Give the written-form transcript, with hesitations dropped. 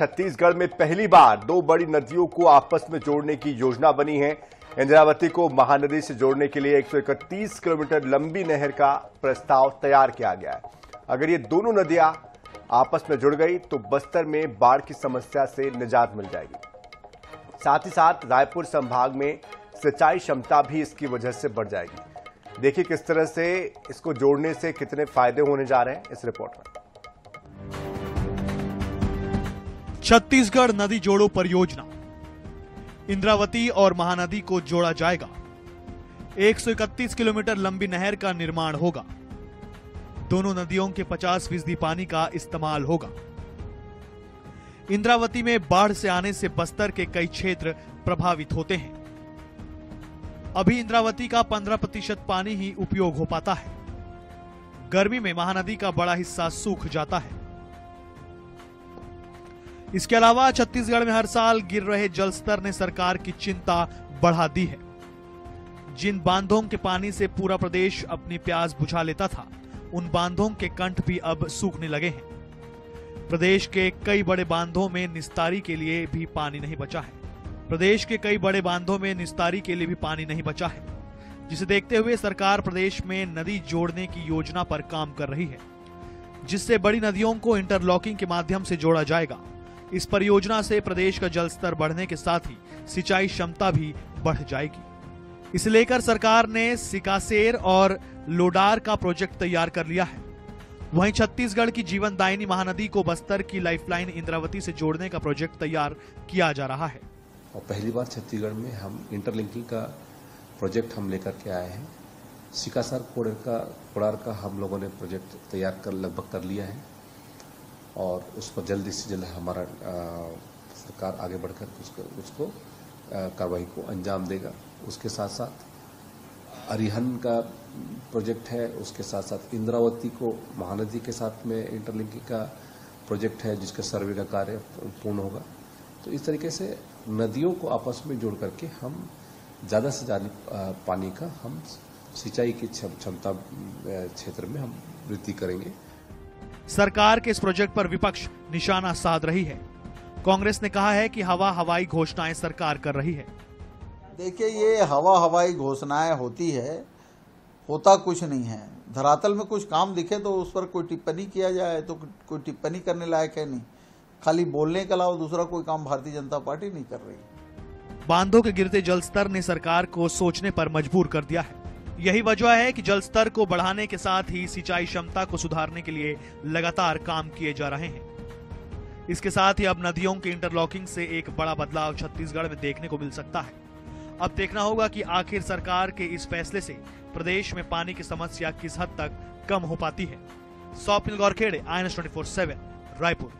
छत्तीसगढ़ में पहली बार दो बड़ी नदियों को आपस में जोड़ने की योजना बनी है। इंद्रावती को महानदी से जोड़ने के लिए 131 किलोमीटर लंबी नहर का प्रस्ताव तैयार किया गया है। अगर ये दोनों नदियां आपस में जुड़ गई तो बस्तर में बाढ़ की समस्या से निजात मिल जाएगी। साथ ही साथ रायपुर संभाग में सिंचाई क्षमता भी इसकी वजह से बढ़ जाएगी। देखिए किस तरह से इसको जोड़ने से कितने फायदे होने जा रहे हैं इस रिपोर्ट में। छत्तीसगढ़ नदी जोड़ो परियोजना, इंद्रावती और महानदी को जोड़ा जाएगा। 131 किलोमीटर लंबी नहर का निर्माण होगा। दोनों नदियों के 50% पानी का इस्तेमाल होगा। इंद्रावती में बाढ़ से आने से बस्तर के कई क्षेत्र प्रभावित होते हैं। अभी इंद्रावती का 15% पानी ही उपयोग हो पाता है। गर्मी में महानदी का बड़ा हिस्सा सूख जाता है। इसके अलावा छत्तीसगढ़ में हर साल गिर रहे जलस्तर ने सरकार की चिंता बढ़ा दी है। जिन बांधों के पानी से पूरा प्रदेश अपनी प्यास बुझा लेता था, उन बांधों के कंठ भी अब सूखने लगे हैं। प्रदेश के कई बड़े बांधों में निस्तारी के लिए भी पानी नहीं बचा है। जिसे देखते हुए सरकार प्रदेश में नदी जोड़ने की योजना पर काम कर रही है, जिससे बड़ी नदियों को इंटरलॉकिंग के माध्यम से जोड़ा जाएगा। इस परियोजना से प्रदेश का जलस्तर बढ़ने के साथ ही सिंचाई क्षमता भी बढ़ जाएगी। इसे लेकर सरकार ने सिकासेर और लोडार का प्रोजेक्ट तैयार कर लिया है। वहीं छत्तीसगढ़ की जीवनदायिनी महानदी को बस्तर की लाइफलाइन इंद्रावती से जोड़ने का प्रोजेक्ट तैयार किया जा रहा है। और पहली बार छत्तीसगढ़ में हम इंटरलिंकिंग का प्रोजेक्ट हम लेकर के आए हैं। सिकासेर कोडार का हम लोगों ने प्रोजेक्ट तैयार कर लगभग कर लिया है और उस पर जल्दी से जल्द हमारा सरकार आगे बढ़कर उसको कार्रवाई को अंजाम देगा। उसके साथ साथ अरिहन का प्रोजेक्ट है, उसके साथ साथ इंद्रावती को महानदी के साथ में इंटरलिंकिंग का प्रोजेक्ट है, जिसका सर्वे का कार्य पूर्ण होगा। तो इस तरीके से नदियों को आपस में जोड़ करके हम ज़्यादा से ज़्यादा पानी का हम सिंचाई की क्षमता क्षेत्र में हम वृद्धि करेंगे। सरकार के इस प्रोजेक्ट पर विपक्ष निशाना साध रही है। कांग्रेस ने कहा है कि हवाई घोषणाएं सरकार कर रही है। देखिए, ये हवाई घोषणाएं होती है, होता कुछ नहीं है। धरातल में कुछ काम दिखे तो उस पर कोई टिप्पणी किया जाए तो कोई टिप्पणी करने लायक है नहीं। खाली बोलने के अलावा दूसरा कोई काम भारतीय जनता पार्टी नहीं कर रही। बांधों के गिरते जलस्तर ने सरकार को सोचने पर मजबूर कर दिया है। यही वजह है कि जलस्तर को बढ़ाने के साथ ही सिंचाई क्षमता को सुधारने के लिए लगातार काम किए जा रहे हैं। इसके साथ ही अब नदियों के इंटरलॉकिंग से एक बड़ा बदलाव छत्तीसगढ़ में देखने को मिल सकता है। अब देखना होगा कि आखिर सरकार के इस फैसले से प्रदेश में पानी की समस्या किस हद तक कम हो पाती है। स्वप्निल गौरखेड़े, INS 24/7, रायपुर।